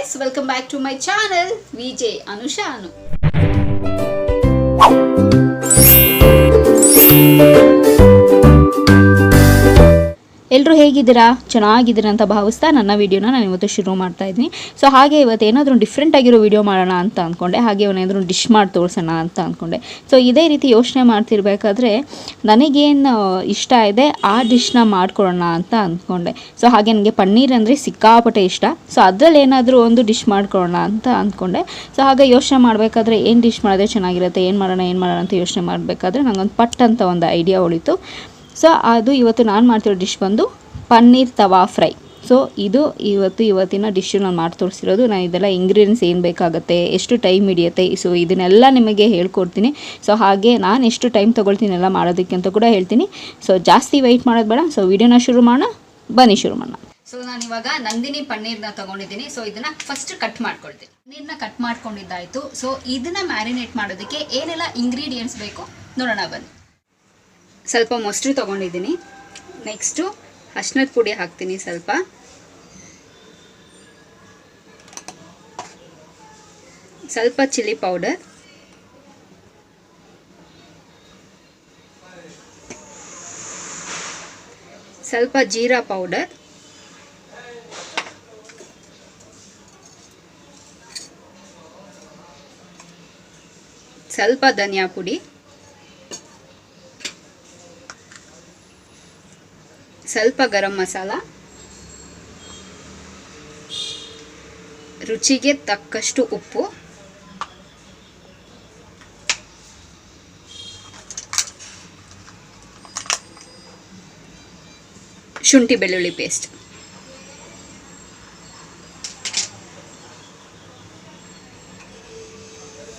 guys, welcome back to my channel VJ Anusha Anu. ಎಲ್ಲರೂ ಹೇಗಿದ್ದೀರಾ? ಚೆನ್ನಾಗಿದ್ದೀರಾ ಅಂತ ಭಾವಿಸ್ತಾ ನನ್ನ ವಿಡಿಯೋನ ನಾನು ಇವತ್ತು ಶುರು ಮಾಡ್ತಾ ಇದ್ದೀನಿ. ಸೊ ಹಾಗೆ ಇವತ್ತು ಏನಾದರೂ ಡಿಫ್ರೆಂಟ್ ಆಗಿರೋ ವಿಡಿಯೋ ಮಾಡೋಣ ಅಂತ ಅಂದ್ಕೊಂಡೆ. ಹಾಗೆ ಏನಾದರೂ ಡಿಶ್ ಮಾಡಿ ತೋರಿಸೋಣ ಅಂತ ಅಂದ್ಕೊಂಡೆ. ಸೊ ಇದೇ ರೀತಿ ಯೋಚನೆ ಮಾಡ್ತಿರ್ಬೇಕಾದ್ರೆ ನನಗೇನು ಇಷ್ಟ ಇದೆ ಆ ಡಿಶ್ನ ಮಾಡ್ಕೊಳ್ಳೋಣ ಅಂತ ಅಂದ್ಕೊಂಡೆ. ಸೊ ಹಾಗೆ ನನಗೆ ಪನ್ನೀರ್ ಅಂದರೆ ಸಿಕ್ಕಾಪಟ್ಟೆ ಇಷ್ಟ. ಸೊ ಅದರಲ್ಲಿ ಏನಾದರೂ ಒಂದು ಡಿಶ್ ಮಾಡ್ಕೊಳ್ಳೋಣ ಅಂತ ಅಂದ್ಕೊಂಡೆ. ಸೊ ಹಾಗೆ ಯೋಚನೆ ಮಾಡಬೇಕಾದ್ರೆ ಏನು ಡಿಶ್ ಮಾಡಿದ್ರೆ ಚೆನ್ನಾಗಿರುತ್ತೆ, ಏನು ಮಾಡೋಣ ಅಂತ ಯೋಚನೆ ಮಾಡಬೇಕಾದ್ರೆ ನನಗೊಂದು ಪಟ್ ಅಂತ ಒಂದು ಐಡಿಯಾ ಉಳಿತು. ಸೊ ಅದು ಇವತ್ತು ನಾನು ಮಾಡ್ತಿರೋ ಡಿಶ್ ಬಂದು ಪನ್ನೀರ್ ತವಾ ಫ್ರೈ. ಸೊ ಇದು ಇವತ್ತಿನ ಡಿಶ್ಶು ನಾನು ಮಾಡಿ ತೋರಿಸಿರೋದು. ನಾನು ಇದೆಲ್ಲ ಇಂಗ್ರೀಡಿಯೆಂಟ್ಸ್ ಏನು ಬೇಕಾಗುತ್ತೆ, ಎಷ್ಟು ಟೈಮ್ ಹಿಡಿಯುತ್ತೆ, ಸೊ ಇದನ್ನೆಲ್ಲ ನಿಮಗೆ ಹೇಳ್ಕೊಡ್ತೀನಿ. ಸೊ ಹಾಗೆ ನಾನು ಎಷ್ಟು ಟೈಮ್ ತೊಗೊಳ್ತೀನಿ ಎಲ್ಲ ಮಾಡೋದಕ್ಕೆ ಅಂತ ಕೂಡ ಹೇಳ್ತೀನಿ. ಸೊ ಜಾಸ್ತಿ ವೆಯ್ಟ್ ಮಾಡೋದು ಬೇಡ. ಸೊ ವಿಡಿಯೋನ ಶುರು ಮಾಡೋಣ, ಬನ್ನಿ ಶುರು ಮಾಡೋಣ. ಸೊ ನಾನು ಇವಾಗ ನಂದಿನಿ ಪನ್ನೀರ್ನ ತೊಗೊಂಡಿದ್ದೀನಿ. ಸೊ ಇದನ್ನು ಫಸ್ಟ್ ಕಟ್ ಮಾಡ್ಕೊಳ್ತೀನಿ. ಪನ್ನೀರ್ನ ಕಟ್ ಮಾಡ್ಕೊಂಡಿದ್ದಾಯಿತು. ಸೊ ಇದನ್ನು ಮ್ಯಾರಿನೇಟ್ ಮಾಡೋದಕ್ಕೆ ಏನೆಲ್ಲ ಇಂಗ್ರೀಡಿಯೆಂಟ್ಸ್ ಬೇಕು ನೋಡೋಣ ಬನ್ನಿ. ಸ್ವಲ್ಪ ಮೊಸರು ತೊಗೊಂಡಿದ್ದೀನಿ. ನೆಕ್ಸ್ಟು ಅರಿಶಿನದ ಪುಡಿ ಹಾಕ್ತೀನಿ, ಸ್ವಲ್ಪ ಚಿಲ್ಲಿ ಪೌಡರ್, ಸ್ವಲ್ಪ ಜೀರಾ ಪೌಡರ್, ಸ್ವಲ್ಪ ಧನಿಯಾ ಪುಡಿ, ಸ್ವಲ್ಪ ಗರಂ ಮಸಾಲ, ರುಚಿಗೆ ತಕ್ಕಷ್ಟು ಉಪ್ಪು, ಶುಂಠಿ ಬೆಳ್ಳುಳ್ಳಿ ಪೇಸ್ಟ್,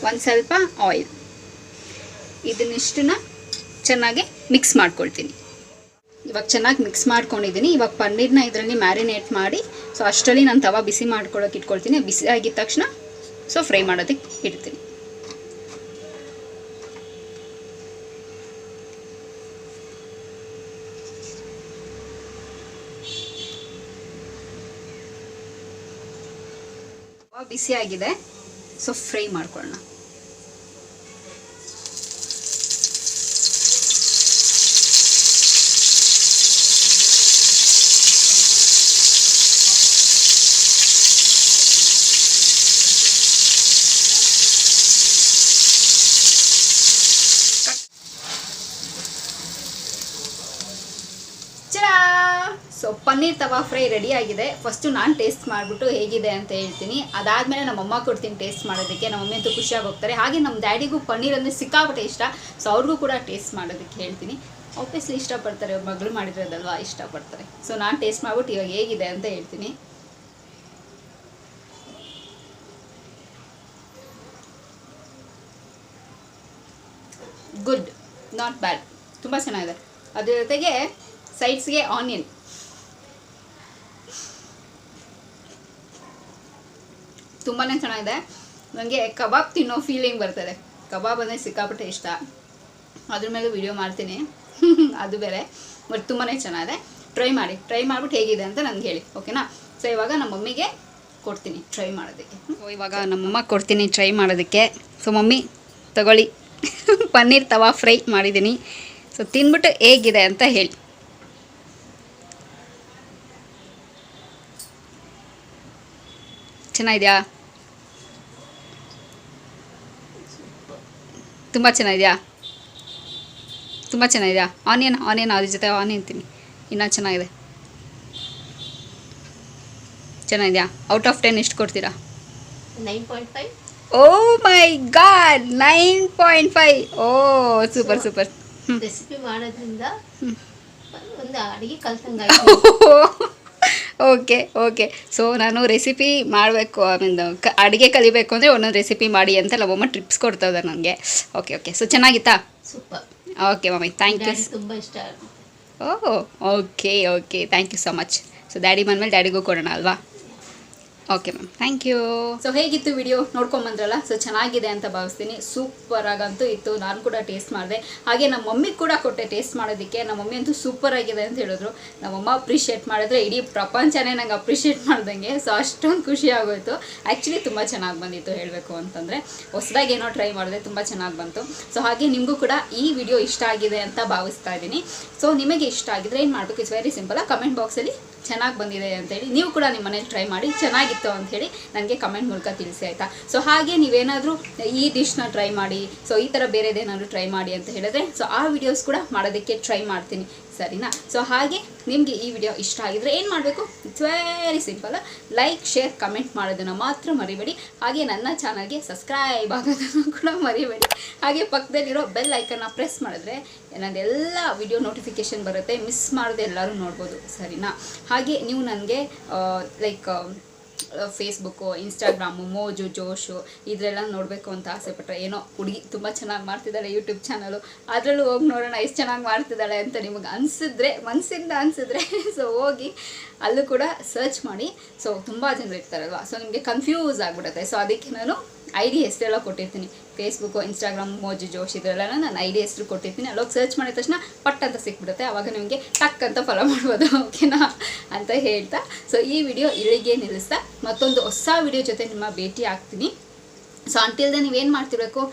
ಒಂದು ಸ್ವಲ್ಪ ಆಯಿಲ್. ಇದನ್ನಿಷ್ಟನ್ನ ಚೆನ್ನಾಗಿ ಮಿಕ್ಸ್ ಮಾಡ್ಕೊಳ್ತೀನಿ. ಇವಾಗ ಚೆನ್ನಾಗಿ ಮಿಕ್ಸ್ ಮಾಡ್ಕೊಂಡಿದ್ದೀನಿ. ಇವಾಗ ಪನ್ನೀರ್ನ ಇದರಲ್ಲಿ ಮ್ಯಾರಿನೇಟ್ ಮಾಡಿ, ಸೊ ಅಷ್ಟರಲ್ಲಿ ನಾನು ತವಾ ಬಿಸಿ ಮಾಡ್ಕೊಳ್ಳೋಕೆ ಇಟ್ಕೊಳ್ತೀನಿ. ಬಿಸಿ ಆಗಿದ ತಕ್ಷಣ ಸೊ ಫ್ರೈ ಮಾಡೋದಕ್ಕೆ ಇಡ್ತೀನಿ. ತವಾ ಬಿಸಿ ಆಗಿದೆ, ಸೊ ಫ್ರೈ ಮಾಡ್ಕೊಳ್ಳೋಣ. ಸೊ ಪನ್ನೀರ್ ತವಾ ಫ್ರೈ ರೆಡಿ ಆಗಿದೆ. ಫಸ್ಟು ನಾನು ಟೇಸ್ಟ್ ಮಾಡಿಬಿಟ್ಟು ಹೇಗಿದೆ ಅಂತ ಹೇಳ್ತೀನಿ. ಅದಾದಮೇಲೆ ನಮ್ಮಮ್ಮ ಕೊಡ್ತೀನಿ ಟೇಸ್ಟ್ ಮಾಡೋದಕ್ಕೆ. ನಮ್ಮಮ್ಮಿ ಅಂತೂ ಖುಷಿಯಾಗಿ ಹೋಗ್ತಾರೆ. ಹಾಗೆ ನಮ್ಮ ಡ್ಯಾಡಿಗೂ ಪನ್ನೀರ್ ಅಂದರೆ ಸಿಕ್ಕಾಪಟ್ಟೆ ಇಷ್ಟ. ಸೊ ಅವ್ರಿಗೂ ಕೂಡ ಟೇಸ್ಟ್ ಮಾಡೋದಕ್ಕೆ ಹೇಳ್ತೀನಿ. ಆಬ್ವಿಯಸ್ಲಿ ಇಷ್ಟಪಡ್ತಾರೆ, ಅವ್ರ ಮಗಳು ಮಾಡಿರೋದಲ್ವಾ, ಇಷ್ಟಪಡ್ತಾರೆ. ಸೊ ನಾನು ಟೇಸ್ಟ್ ಮಾಡಿಬಿಟ್ಟು ಇವಾಗ ಹೇಗಿದೆ ಅಂತ ಹೇಳ್ತೀನಿ. ಗುಡ್, ನಾಟ್ ಬ್ಯಾಡ್, ತುಂಬ ಚೆನ್ನಾಗಿದೆ. ಅದ್ರ ಜೊತೆಗೆ ಸೈಡ್ಸ್ಗೆ ಆನಿಯನ್, ತುಂಬಾ ಚೆನ್ನಾಗಿದೆ. ನನಗೆ ಕಬಾಬ್ ತಿನ್ನೋ ಫೀಲಿಂಗ್ ಬರ್ತದೆ. ಕಬಾಬ್ ಅಂದರೆ ಸಿಕ್ಕಾಪಟ್ಟೆ ಇಷ್ಟ. ಅದ್ರ ಮೇಲೂ ವಿಡಿಯೋ ಮಾಡ್ತೀನಿ, ಅದು ಬೇರೆ. ಬಟ್ ತುಂಬಾ ಚೆನ್ನಾಗಿದೆ. ಟ್ರೈ ಮಾಡಿಬಿಟ್ಟು ಹೇಗಿದೆ ಅಂತ ನನಗೆ ಹೇಳಿ, ಓಕೆನಾ? ಸೊ ಇವಾಗ ನಮ್ಮ ಮಮ್ಮಿಗೆ ಕೊಡ್ತೀನಿ ಟ್ರೈ ಮಾಡೋದಕ್ಕೆ. ಸೊ ಇವಾಗ ನಮ್ಮಮ್ಮ ಕೊಡ್ತೀನಿ ಟ್ರೈ ಮಾಡೋದಕ್ಕೆ. ಸೊ ಮಮ್ಮಿ ತಗೊಳ್ಳಿ, ಪನ್ನೀರ್ ತವಾ ಫ್ರೈ ಮಾಡಿದ್ದೀನಿ. ಸೊ ತಿಂದ್ಬಿಟ್ಟು ಹೇಗಿದೆ ಅಂತ ಹೇಳಿ. ಚೆನ್ನಾಗಿದೆಯಾ? ತುಂಬ ಚೆನ್ನಾಗಿದೆಯಾ? ಆನಿಯನ್ ಅದ್ರ ಜೊತೆ ಆನಿಯನ್ ತಿನ್ನಿ, ಇನ್ನೂ ಚೆನ್ನಾಗಿದೆ. ಚೆನ್ನಾಗಿದೆಯಾ? ಔಟ್ ಆಫ್ 10 ಎಷ್ಟು ಕೊಡ್ತೀರಾ? 9.5. ಓ ಮೈ ಗಾಡ್, 9.5. ಓ ಸೂಪರ್. ರೆಸಿಪಿ ಮಾಡೋದ್ರಿಂದ ಒಂದು ಅಡುಗೆ ಕಲ್ತಂಗೆ. ಓಕೆ. ಸೊ ನಾನು ರೆಸಿಪಿ ಮಾಡಬೇಕು, ಅಡುಗೆ ಕಲಿಬೇಕು ಅಂದರೆ ಒಂದೊಂದು ರೆಸಿಪಿ ಮಾಡಿ ಅಂತ ನಮ್ಮಮ್ಮ ಟ್ರಿಪ್ಸ್ ಕೊಡ್ತಾ ಇದ್ದಾರೆ ನನಗೆ. ಓಕೆ. ಸೊ ಚೆನ್ನಾಗಿತ್ತಾ? Super. Okay mummy, thank you. ತುಂಬ ಇಷ್ಟ. Okay thank you so much. So daddy ಬಂದಮೇಲೆ ಡ್ಯಾಡಿಗೂ ಕೊಡೋಣ ಅಲ್ವಾ? Okay ma'am, thank you. So ಹೇಗಿತ್ತು ವಿಡಿಯೋ ನೋಡ್ಕೊಂಬಂದ್ರಲ್ಲ, ಸೊ ಚೆನ್ನಾಗಿದೆ ಅಂತ ಭಾವಿಸ್ತೀನಿ. ಸೂಪರ್ ಆಗಂತೂ ಇತ್ತು. ನಾನು ಕೂಡ ಟೇಸ್ಟ್ ಮಾಡಿದೆ, ಹಾಗೆ ನಮ್ಮ ಮಮ್ಮಿಗೆ ಕೂಡ ಕೊಟ್ಟೆ ಟೇಸ್ಟ್ ಮಾಡೋದಕ್ಕೆ. ನಮ್ಮ ಮಮ್ಮಿ ಅಂತೂ ಸೂಪರ್ ಆಗಿದೆ ಅಂತ ಹೇಳಿದ್ರು. ನಮ್ಮಮ್ಮ ಅಪ್ರಿಷಿಯೇಟ್ ಮಾಡಿದ್ರೆ ಇಡೀ ಪ್ರಪಂಚನೇ ನಂಗೆ ಅಪ್ರಿಷಿಯೇಟ್ ಮಾಡ್ದಂಗೆ. ಸೊ ಅಷ್ಟೊಂದು ಖುಷಿ ಆಗೋಯ್ತು. ಆ್ಯಕ್ಚುಲಿ ತುಂಬ ಚೆನ್ನಾಗಿ ಬಂದಿತ್ತು ಹೇಳಬೇಕು ಅಂತಂದರೆ. ಹೊಸದಾಗಿ ಏನೋ ಟ್ರೈ ಮಾಡಿದೆ, ತುಂಬ ಚೆನ್ನಾಗಿ ಬಂತು. ಸೊ ಹಾಗೆ ನಿಮಗೂ ಕೂಡ ಈ ವಿಡಿಯೋ ಇಷ್ಟ ಆಗಿದೆ ಅಂತ ಭಾವಿಸ್ತಾ ಇದ್ದೀನಿ. ಸೊ ನಿಮಗೆ ಇಷ್ಟ ಆಗಿದ್ರೆ ಏನು ಮಾಡಬೇಕು, ಇಟ್ಸ್ ವೆರಿ ಸಿಂಪಲ್. ಕಮೆಂಟ್ ಬಾಕ್ಸಲ್ಲಿ ಚೆನ್ನಾಗಿ ಬಂದಿದೆ ಅಂತೇಳಿ ನೀವು ಕೂಡ ನಿಮ್ಮ ಮನೇಲಿ ಟ್ರೈ ಮಾಡಿ ಚೆನ್ನಾಗಿತ್ತು ಅಂಥೇಳಿ ನನಗೆ ಕಮೆಂಟ್ ಮೂಲಕ ತಿಳಿಸಿ, ಆಯಿತಾ. ಸೊ ಹಾಗೆ ನೀವೇನಾದರೂ ಈ ಡಿಶ್ನ ಟ್ರೈ ಮಾಡಿ, ಸೊ ಈ ಥರ ಬೇರೆದೇನಾದರೂ ಟ್ರೈ ಮಾಡಿ ಅಂತ ಹೇಳಿದ್ರೆ ಸೊ ಆ ವಿಡಿಯೋಸ್ ಕೂಡ ಮಾಡೋದಕ್ಕೆ ಟ್ರೈ ಮಾಡ್ತೀನಿ, ಸರಿನಾ. ಸೊ ಹಾಗೆ ನಿಮಗೆ ಈ ವಿಡಿಯೋ ಇಷ್ಟ ಆಗಿದ್ರೆ ಏನು ಮಾಡಬೇಕು, it's very simple. Like, share, comment ಮಾಡೋದನ್ನು ಮಾತ್ರ ಮರಿಬೇಡಿ. ಹಾಗೆ ನನ್ನ ಚಾನಲ್ಗೆ ಸಬ್ಸ್ಕ್ರೈಬ್ ಆಗೋದನ್ನು ಕೂಡ ಮರಿಬೇಡಿ. ಹಾಗೆ ಪಕ್ಕದಲ್ಲಿರೋ ಬೆಲ್ ಐಕನ್ನ ಪ್ರೆಸ್ ಮಾಡಿದ್ರೆ ನನ್ನದೆಲ್ಲ ವಿಡಿಯೋ ನೋಟಿಫಿಕೇಷನ್ ಬರುತ್ತೆ, ಮಿಸ್ ಮಾಡದೆ ಎಲ್ಲರೂ ನೋಡ್ಬೋದು, ಸರಿನಾ. ಹಾಗೆ ನೀವು ನನಗೆ ಫೇಸ್ಬುಕ್ಕು, ಇನ್ಸ್ಟಾಗ್ರಾಮು, ಮೋಜು, ಜೋಶು ಇದರೆಲ್ಲ ನೋಡಬೇಕು ಅಂತ ಆಸೆಪಟ್ಟರೆ, ಏನೋ ಹುಡುಗಿ ತುಂಬ ಚೆನ್ನಾಗಿ ಮಾಡ್ತಿದ್ದಾಳೆ ಯೂಟ್ಯೂಬ್ ಚಾನಲು, ಅದರಲ್ಲೂ ಹೋಗಿ ನೋಡೋಣ ಎಷ್ಟು ಚೆನ್ನಾಗಿ ಮಾಡ್ತಿದ್ದಾಳೆ ಅಂತ ನಿಮಗೆ ಅನಿಸಿದ್ರೆ, ಮನಸ್ಸಿಂದ ಅನಿಸಿದ್ರೆ ಸೊ ಹೋಗಿ ಅಲ್ಲೂ ಕೂಡ ಸರ್ಚ್ ಮಾಡಿ. ಸೊ ತುಂಬ ಜನರು ಇರ್ತಾರಲ್ವ, ಸೊ ನಿಮಗೆ ಕನ್ಫ್ಯೂಸ್ ಆಗಿಬಿಡುತ್ತೆ. ಸೊ ಅದಕ್ಕೆ ನಾನು ID ಹೆಸರೆಲ್ಲ ಕೊಟ್ಟಿರ್ತೀನಿ. ಫೇಸ್ಬುಕ್ಕು, ಇನ್ಸ್ಟಾಗ್ರಾಮ್, ಮೋಜು, ಜೋಶ್ ಇದರೆಲ್ಲ ನಾನು ID ಹೆಸರು ಕೊಟ್ಟಿರ್ತೀನಿ. ಅಲ್ಲೋಗಿ ಸರ್ಚ್ ಮಾಡಿದ ತಕ್ಷಣ ಪಟ್ ಅಂತ ಸಿಕ್ಬಿಡುತ್ತೆ. ಆವಾಗ ನಿಮಗೆ ಟಕ್ ಅಂತ ಫಾಲೋ ಮಾಡ್ಬೋದು, ಓಕೆನಾ ಅಂತ ಹೇಳ್ತಾ ಸೊ ಈ ವಿಡಿಯೋ ಇಲ್ಲಿಗೆ ನಿಲ್ಲಿಸ್ತಾ ಮತ್ತೊಂದು ಹೊಸ ವಿಡಿಯೋ ಜೊತೆ ನಿಮ್ಮ ಭೇಟಿ ಆಗ್ತೀನಿ. ಸೊ ಅಂಟಿಲ್ದೆ ನೀವೇನು ಮಾಡ್ತಿರಬೇಕು,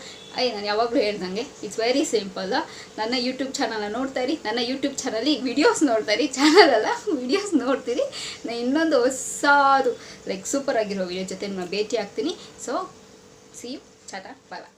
ನಾನು ಯಾವಾಗಲೂ ಹೇಳ್ದಂಗೆ ಇಟ್ಸ್ ವೆರಿ ಸಿಂಪಲ್. ನನ್ನ ಯೂಟ್ಯೂಬ್ ಚಾನಲ್ನ ನೋಡ್ತಾ ಇರಿ, ನನ್ನ ಯೂಟ್ಯೂಬ್ ಚಾನಲ್ಲಿ ವಿಡಿಯೋಸ್ ನೋಡ್ತಾ ಇರಿ, ಚಾನಲಲ್ಲ ವಿಡಿಯೋಸ್ ನೋಡ್ತೀರಿ. ನಾನು ಇನ್ನೊಂದು ಹೊಸದು ಸೂಪರ್ ಆಗಿರೋ ವಿಡಿಯೋ ಜೊತೆ ನಿಮ್ಮ ಭೇಟಿ ಆಗ್ತೀನಿ. So see you, tata, bye bye.